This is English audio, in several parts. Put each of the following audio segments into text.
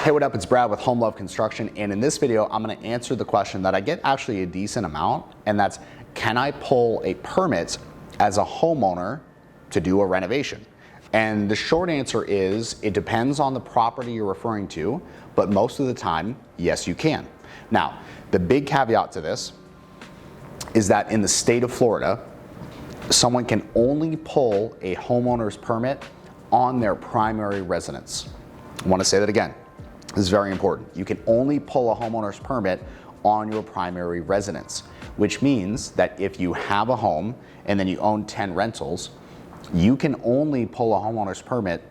Hey, what up? It's Brad with Home Love Construction, and in this video, I'm going to answer the question that I get actually a decent amount, and that's, can I pull a permit as a homeowner to do a renovation? And the short answer is, it depends on the property you're referring to, but most of the time, yes, you can. Now, the big caveat to this is that in the state of Florida, someone can only pull a homeowner's permit on their primary residence. I want to say that again. This is very important. You can only pull a homeowner's permit on your primary residence, which means that if you have a home and then you own 10 rentals, you can only pull a homeowner's permit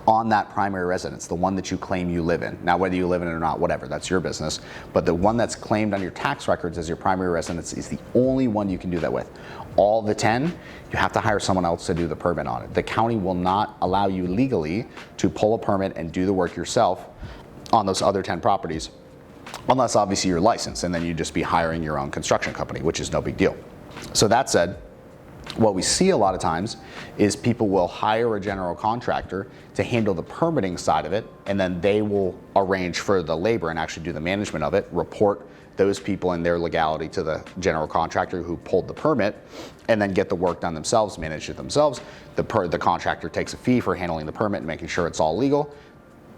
on that primary residence, the one that you claim you live in. Now, whether you live in it or not, whatever, that's your business. But the one that's claimed on your tax records as your primary residence is the only one you can do that with. All the 10, you have to hire someone else to do the permit on it. The county will not allow you legally to pull a permit and do the work yourself on those other 10 properties, unless obviously you're licensed, and then you'd just be hiring your own construction company, which is no big deal. So that said, what we see a lot of times is people will hire a general contractor to handle the permitting side of it, and then they will arrange for the labor and actually do the management of it, report those people and their legality to the general contractor who pulled the permit, and then get the work done themselves, manage it themselves. The contractor takes a fee for handling the permit and making sure it's all legal.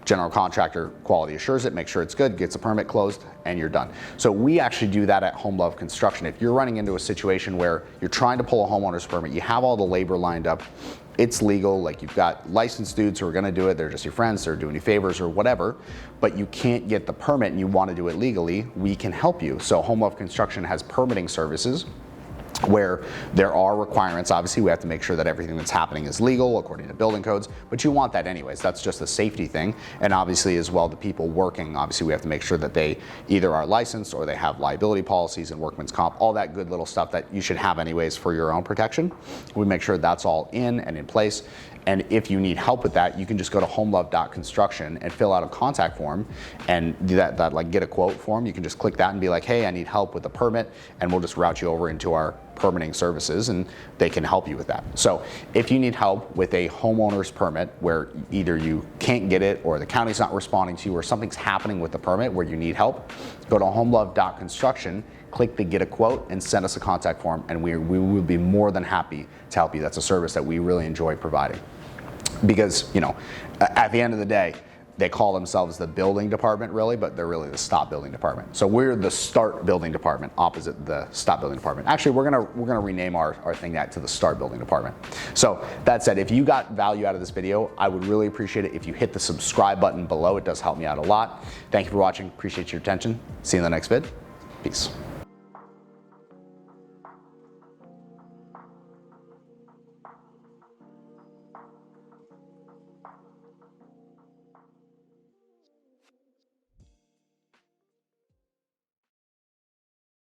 General contractor quality assures it, makes sure it's good, gets the permit closed, and you're done. So we actually do that at Home Love Construction. If you're running into a situation where you're trying to pull a homeowner's permit, you have all the labor lined up, it's legal, like you've got licensed dudes who are gonna do it, they're just your friends, they're doing you favors or whatever, but you can't get the permit and you wanna do it legally, we can help you. So Home Love Construction has permitting services where there are requirements. Obviously, we have to make sure that everything that's happening is legal according to building codes, but you want that anyways. That's just a safety thing. And obviously as well, the people working, obviously we have to make sure that they either are licensed or they have liability policies and workman's comp, all that good little stuff that you should have anyways for your own protection. We make sure that's all in and in place. And if you need help with that, you can just go to homelove.construction and fill out a contact form and do that like get a quote form. You can just click that and be like, hey, I need help with the permit, and we'll just route you over into our permitting services and they can help you with that. So if you need help with a homeowner's permit where either you can't get it or the county's not responding to you or something's happening with the permit where you need help, go to homelove.construction, click the get a quote and send us a contact form, and we will be more than happy to help you. That's a service that we really enjoy providing. Because, you know, at the end of the day, they call themselves the building department really, but they're really the stop building department. So we're the start building department opposite the stop building department. Actually, we're gonna rename our thing that to the start building department. So that said, if you got value out of this video, I would really appreciate it if you hit the subscribe button below. It does help me out a lot. Thank you for watching. Appreciate your attention. See you in the next vid. Peace.